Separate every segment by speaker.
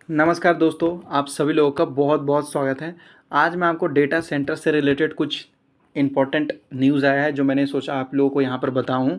Speaker 1: नमस्कार दोस्तों, आप सभी लोगों का बहुत बहुत स्वागत है। आज मैं आपको डेटा सेंटर से रिलेटेड कुछ इम्पोर्टेंट न्यूज़ आया है जो मैंने सोचा आप लोगों को यहाँ पर बताऊँ।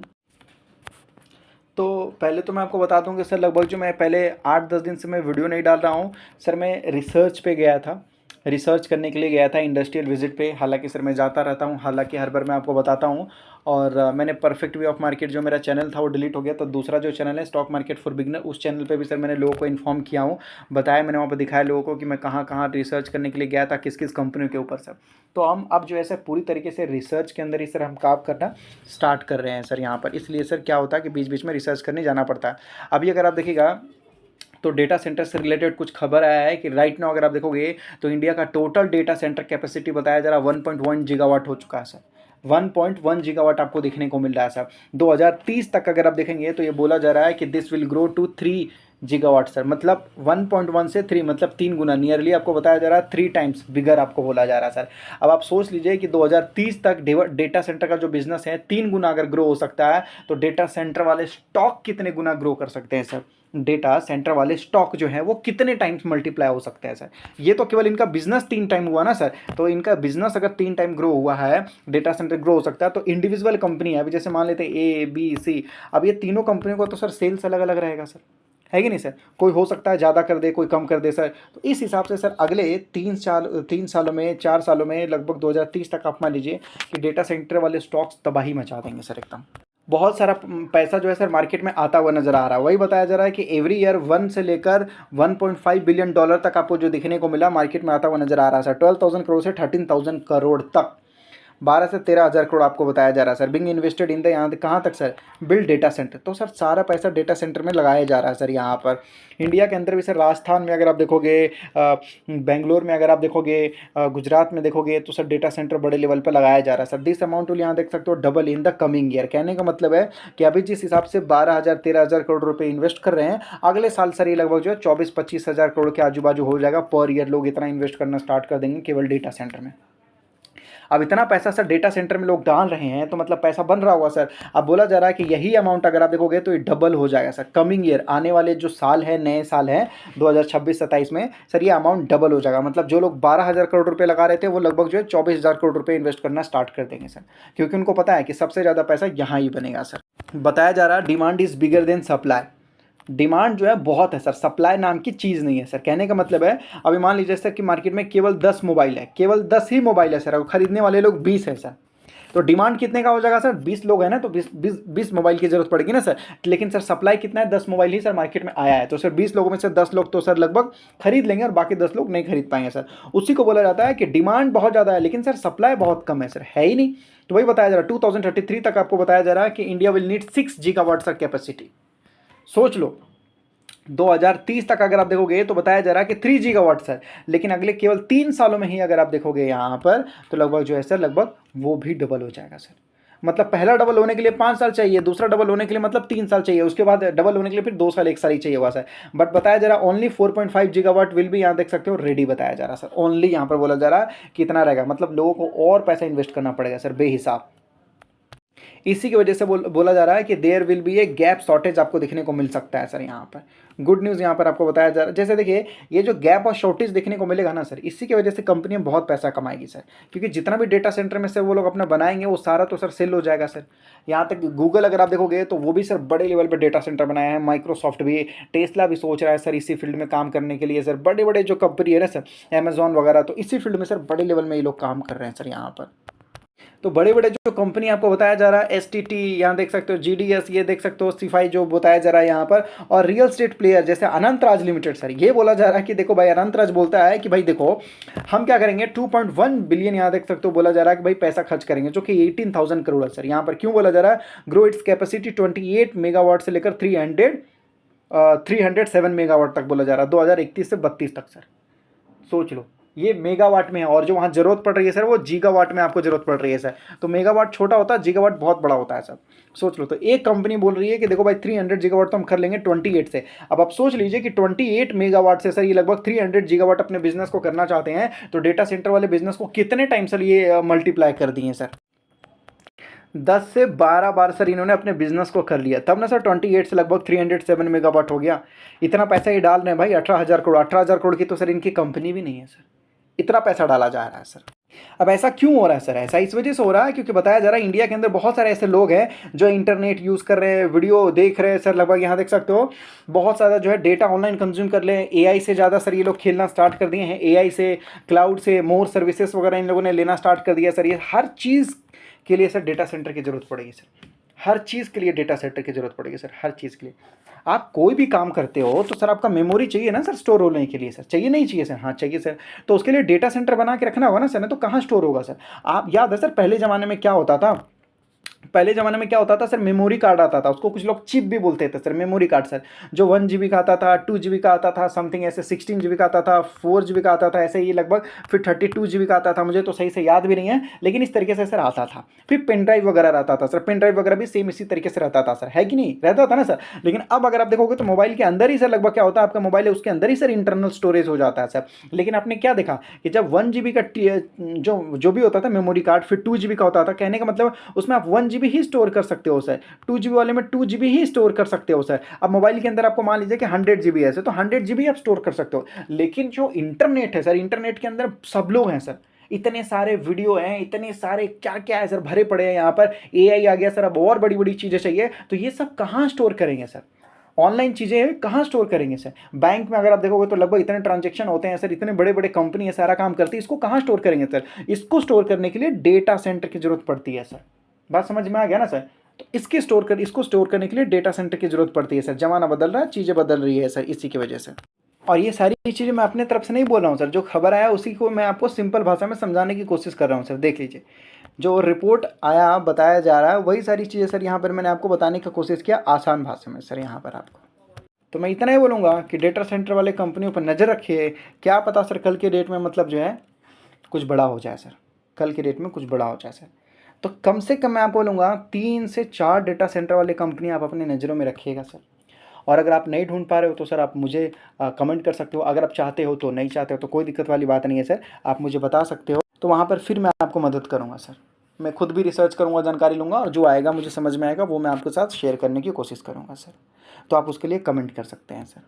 Speaker 1: तो पहले तो मैं आपको बता दूँ कि सर लगभग जो मैं पहले 8-10 दिन से मैं वीडियो नहीं डाल रहा हूँ। सर मैं रिसर्च पे गया था, रिसर्च करने के लिए गया था इंडस्ट्रियल विजिट पे। हालांकि सर मैं जाता रहता हूँ, हालांकि हर बार मैं आपको बताता हूँ। और मैंने परफेक्ट वे ऑफ मार्केट जो मेरा चैनल था वो डिलीट हो गया, तो दूसरा जो चैनल है स्टॉक मार्केट फॉर बिगनर, उस चैनल पे भी सर मैंने लोगों को इन्फॉर्म किया हूँ, बताया मैंने वहाँ पर, दिखाया लोगों को कि मैं कहाँ कहाँ रिसर्च करने के लिए गया था, किस किस कंपनियों के ऊपर सर। तो हम अब जो है सर पूरी तरीके से रिसर्च के अंदर ही सर हम काम करना स्टार्ट कर रहे हैं सर यहाँ पर। इसलिए सर क्या होता है कि बीच बीच में रिसर्च करने जाना पड़ता है। अभी अगर आप देखिएगा तो डेटा सेंटर से रिलेटेड कुछ खबर आया है कि राइट नाउ अगर आप देखोगे तो इंडिया का टोटल डेटा सेंटर कैपेसिटी बताया जा रहा है 1.1 गीगावाट हो चुका है सर। 1.1 गीगावाट आपको देखने को मिल रहा है सर। 2030 तक अगर आप देखेंगे तो ये बोला जा रहा है कि this will grow to 3 gigawatt sir. मतलब 1.1 से 3, मतलब 3 गुना, नियरली आपको बताया जा रहा है 3 टाइम्स बिगर आपको बोला जा रहा है सर। अब आप सोच लीजिए कि 2030 तक डेटा सेंटर का जो बिजनेस है 3 गुना अगर ग्रो हो सकता है, तो डेटा सेंटर वाले स्टॉक कितने गुना ग्रो कर सकते हैं सर। डेटा सेंटर वाले स्टॉक जो है वो कितने टाइम्स मल्टीप्लाई हो सकते हैं सर। ये तो केवल इनका बिजनेस 3 टाइम हुआ ना सर। तो इनका बिजनेस अगर 3 टाइम ग्रो हुआ है, डेटा सेंटर ग्रो हो सकता है, तो इंडिविजुअल कंपनी है, अभी जैसे मान लेते हैं ए बी सी, अब ये तीनों कंपनियों को तो सर सेल्स अलग अलग रहेगा सर, है कि नहीं सर। कोई हो सकता है ज़्यादा कर दे, कोई कम कर दे सर। तो इस हिसाब से सर अगले 3 सालों में, 4 सालों में, लगभग 2030 तक आप मान लीजिए कि डेटा सेंटर वाले स्टॉक्स तबाही मचा देंगे सर एकदम। बहुत सारा पैसा जो है सर मार्केट में आता हुआ नजर आ रहा है। वही बताया जा रहा है कि एवरी ईयर 1 से लेकर 1.5 बिलियन डॉलर तक आपको जो दिखने को मिला मार्केट में आता हुआ नजर आ रहा है सर। 12,000 करोड़ से 13,000 करोड़ तक, 12 से 13,000 करोड़ आपको बताया जा रहा है sir. Being invested in the, यहाँ कहाँ तक सर, बिल्ड डेटा सेंटर। तो सर सारा पैसा डेटा सेंटर में लगाया जा रहा है सर यहाँ पर। इंडिया के अंदर भी सर राजस्थान में अगर आप देखोगे, बेंगलोर में अगर आप देखोगे, गुजरात में देखोगे, तो सर डेटा सेंटर बड़े लेवल पर लगाया जा रहा है सर। दिस अमाउंट विल यहाँ देख सकते हो double in the coming year. कहने का मतलब है कि अभी जिस हिसाब से 12,000-13,000 करोड़ रुपए इन्वेस्ट कर रहे हैं, अगले साल सर ये लगभग जो है 24-25 हज़ार करोड़ के आजू बाजू हो जाएगा पर ईयर। लोग इतना इन्वेस्ट करना स्टार्ट कर देंगे केवल डेटा सेंटर में। अब इतना पैसा सर डेटा सेंटर में लोग डाल रहे हैं, तो मतलब पैसा बन रहा होगा सर। अब बोला जा रहा है कि यही अमाउंट अगर आप देखोगे तो ये डबल हो जाएगा सर कमिंग ईयर। आने वाले जो साल है, नए साल है 2026-27 में सर, ये अमाउंट डबल हो जाएगा। मतलब जो लोग 12,000 करोड़ रुपए लगा रहे थे, वो लगभग जो है 24,000 करोड़ रुपए इन्वेस्ट करना स्टार्ट कर देंगे सर। क्योंकि उनको पता है कि सबसे ज़्यादा पैसा यहाँ ही बनेगा सर। बताया जा रहा है demand is bigger than supply. Demand जो है बहुत है सर, सप्लाई नाम की चीज़ नहीं है सर। कहने का मतलब है, अभी मान लीजिए सर कि मार्केट में केवल 10 मोबाइल है, केवल 10 ही मोबाइल है सर, और खरीदने वाले लोग 20 है सर। तो डिमांड कितने का हो जाएगा सर, 20 लोग हैं ना, तो 20 मोबाइल की जरूरत पड़ेगी ना सर। लेकिन सर सप्लाई कितना है, 10 मोबाइल ही सर मार्केट में आया है। तो सर 20 लोगों में से 10 लोग तो सर लगभग खरीद लेंगे और बाकी 10 लोग नहीं खरीद पाएंगे सर। उसी को बोला जाता है कि डिमांड बहुत ज़्यादा है लेकिन सर सप्लाई बहुत कम है सर, है ही नहीं। तो वही बताया जा रहा है 2033 तक आपको बताया जा रहा है कि India will need 6 gigawatt sir capacity. सोच लो 2030 तक अगर आप देखोगे तो बताया जा रहा है कि 3 गीगावाट सर। लेकिन अगले केवल 3 सालों में ही अगर आप देखोगे यहाँ पर, तो लगभग जो है सर, लगभग वो भी डबल हो जाएगा सर। मतलब पहला डबल होने के लिए 5 साल चाहिए, दूसरा डबल होने के लिए मतलब 3 साल चाहिए, उसके बाद डबल होने के लिए फिर 2 साल 1 साल ही चाहिए हुआ सर। बट बताया जा रहा है ओनली 4.5 गीगावाट विल भी, यहाँ देख सकते हो, रेडी बताया जा रहा है सर। ओनली यहाँ पर बोला जा रहा है कितना रहेगा, मतलब लोगों को और पैसा इन्वेस्ट करना पड़ेगा सर बेहिसाब। इसी की वजह से बोला जा रहा है कि there will be a gap shortage आपको देखने को मिल सकता है सर यहाँ पर। गुड न्यूज़ यहाँ पर आपको बताया जा रहा है, जैसे देखिए ये जो गैप और शॉर्टेज देखने को मिलेगा ना सर, इसी की वजह से कंपनियां बहुत पैसा कमाएगी सर। क्योंकि जितना भी डेटा सेंटर में से वो लोग अपना बनाएंगे वो सारा तो सर सेल हो जाएगा सर। यहाँ तक गूगल अगर आप देखोगे तो वो भी सर बड़े लेवल पर डेटा सेंटर बनाया है, माइक्रोसॉफ्ट भी, टेस्ला भी सोच रहा है सर इसी फील्ड में काम करने के लिए सर। बड़े बड़े जो कंपनी है ना सर, अमेजॉन वगैरह, तो इसी फील्ड में सर बड़े लेवल में ये लोग काम कर रहे हैं सर यहाँ पर। तो बड़े बड़े जो कंपनी आपको बताया जा रहा है, एस टी टी, यहाँ देख सकते हो, जी डी एस, ये देख सकते हो, सिफाई जो बताया जा रहा है यहाँ पर, और रियल स्टेट प्लेयर जैसे अनंत राज लिमिटेड सर। ये बोला जा रहा है कि देखो भाई, अनंत राज बोलता है कि भाई देखो हम क्या करेंगे, 2.1 बिलियन, यहाँ देख सकते हो, बोला जा रहा है कि भाई पैसा खर्च करेंगे, जो कि 18,000 करोड़ है सर। यहाँ पर क्यों बोला जा रहा है, ग्रो इट्स कैपेसिटी 28 मेगावाट से लेकर 307 मेगावाट तक बोला जा रहा है 2031 से 32 तक सर। सोच लो, ये मेगावाट में है, और जो वहाँ जरूरत पड़ रही है सर वो गीगावाट में आपको जरूरत पड़ रही है सर। तो मेगावाट छोटा होता है, गीगावाट बहुत बड़ा होता है सर। सोच लो, तो एक कंपनी बोल रही है कि देखो भाई 300 गीगावाट तो हम कर लेंगे 28 से। अब आप सोच लीजिए कि 28 मेगावाट से सर ये लगभग 300 गीगावाट अपने बिजनेस को करना चाहते हैं, तो डेटा सेंटर वाले बिजनेस को कितने टाइम सर ये मल्टीप्लाई कर दिए सर। 10 से 12 बार सर इन्होंने अपने बिजनेस को कर लिया, तब ना सर 28 से लगभग 307 मेगावाट हो गया। इतना पैसा ये डाल रहे हैं भाई, 18,000 करोड़। 18,000 करोड़ की तो सर इनकी कंपनी भी नहीं है सर, इतना पैसा डाला जा रहा है सर। अब ऐसा क्यों हो रहा है सर? ऐसा इस वजह से हो रहा है क्योंकि बताया जा रहा है इंडिया के अंदर बहुत सारे ऐसे लोग हैं जो इंटरनेट यूज़ कर रहे हैं, वीडियो देख रहे हैं सर। लगभग यहाँ देख सकते हो बहुत ज़्यादा जो है डेटा ऑनलाइन कंज्यूम कर ले, एआई से ज़्यादा सर ये लोग खेलना स्टार्ट कर दिए हैं। एआई से, क्लाउड से, मोर सर्विसेज वगैरह इन लोगों ने लेना स्टार्ट कर दिया सर। ये हर चीज़ के लिए सर डेटा सेंटर की ज़रूरत पड़ेगी सर, हर चीज़ के लिए डेटा सेंटर की ज़रूरत पड़ेगी सर, हर चीज़ के लिए। आप कोई भी काम करते हो तो सर आपका मेमोरी चाहिए ना सर स्टोर होने के लिए सर, चाहिए नहीं चाहिए सर? हाँ चाहिए सर। तो उसके लिए डेटा सेंटर बना के रखना होगा ना सर, नहीं तो कहाँ स्टोर होगा सर? आप याद है सर पहले ज़माने में क्या होता था? पहले ज़माने में क्या होता था सर, मेमोरी कार्ड आता था, उसको कुछ लोग चिप भी बोलते थे सर, मेमोरी कार्ड सर, जो 1 GB का आता था, 2 GB का आता था, समथिंग ऐसे 16 GB का आता था, 4 GB का आता था, ऐसे ही लगभग फिर 32 GB का आता था, मुझे तो सही से याद भी नहीं है, लेकिन इस तरीके से सर आता था। फिर पेन ड्राइव वगैरह रहता था सर, पेन ड्राइव वगैरह भी सेम इसी तरीके से रहता था सर, है कि नहीं? रहता था ना सर। लेकिन अब अगर आप देखोगे तो मोबाइल के अंदर ही सर लगभग क्या होता है, आपका मोबाइल है उसके अंदर ही सर इंटरनल स्टोरेज हो जाता है सर। लेकिन आपने क्या देखा कि जब 1 GB का जो भी होता था मेमोरी कार्ड, फिर 2 GB का होता था, कहने का मतलब उसमें आप 1 GB ही स्टोर कर सकते हो सर, 2 GB वाले में 2 GB ही स्टोर कर सकते हो सर। अब मोबाइल के अंदर आपको मान लीजिए कि 100 GB है सर, तो 100 GB आप स्टोर कर सकते हो। लेकिन जो इंटरनेट है सर, इंटरनेट के अंदर सब लोग हैं सर, इतने सारे वीडियो हैं, इतने सारे क्या क्या है सर, भरे पड़े हैं यहाँ पर। एआई आ गया सर, अब और बड़ी बड़ी चीज़ें चाहिए, तो ये सब कहाँ स्टोर करेंगे सर? ऑनलाइन चीज़ें कहाँ स्टोर करेंगे सर? बैंक में अगर आप देखोगे तो लगभग इतने ट्रांजेक्शन होते हैं सर, इतने बड़े बड़े कंपनी है, सारा काम करती है, इसको कहाँ स्टोर करेंगे सर? इसको स्टोर करने के लिए डेटा सेंटर की जरूरत पड़ती है सर। बात समझ में आ गया ना सर? तो इसको स्टोर करने के लिए डेटा सेंटर की जरूरत पड़ती है सर। जमाना बदल रहा है, चीज़ें बदल रही है सर, इसी की वजह से। और ये सारी चीज़ें मैं अपने तरफ से नहीं बोल रहा हूँ सर, जो खबर आया उसी को मैं आपको सिंपल भाषा में समझाने की कोशिश कर रहा हूँ सर। देख लीजिए, जो रिपोर्ट आया बताया जा रहा है वही सारी चीज़ें सर यहाँ पर मैंने आपको बताने की कोशिश किया आसान भाषा में सर यहाँ पर आपको। तो मैं इतना ही बोलूँगा कि डेटा सेंटर वाले कंपनियों पर नज़र रखिए, क्या पता सर कल के डेट में मतलब जो है कुछ बड़ा हो जाए सर, कल के डेट में कुछ बड़ा हो जाए सर। तो कम से कम मैं आपको बोलूँगा 3 से 4 डेटा सेंटर वाले कंपनी आप अपने नज़रों में रखिएगा सर। और अगर आप नहीं ढूंढ पा रहे हो तो सर आप मुझे कमेंट कर सकते हो। अगर आप चाहते हो तो, नहीं चाहते हो तो कोई दिक्कत वाली बात नहीं है सर, आप मुझे बता सकते हो, तो वहाँ पर फिर मैं आपको मदद करूँगा सर। मैं खुद भी रिसर्च करूँगा, जानकारी लूँगा, और जो आएगा मुझे समझ में आएगा वो मैं आपके साथ शेयर करने की कोशिश करूँगा सर। तो आप उसके लिए कमेंट कर सकते हैं सर।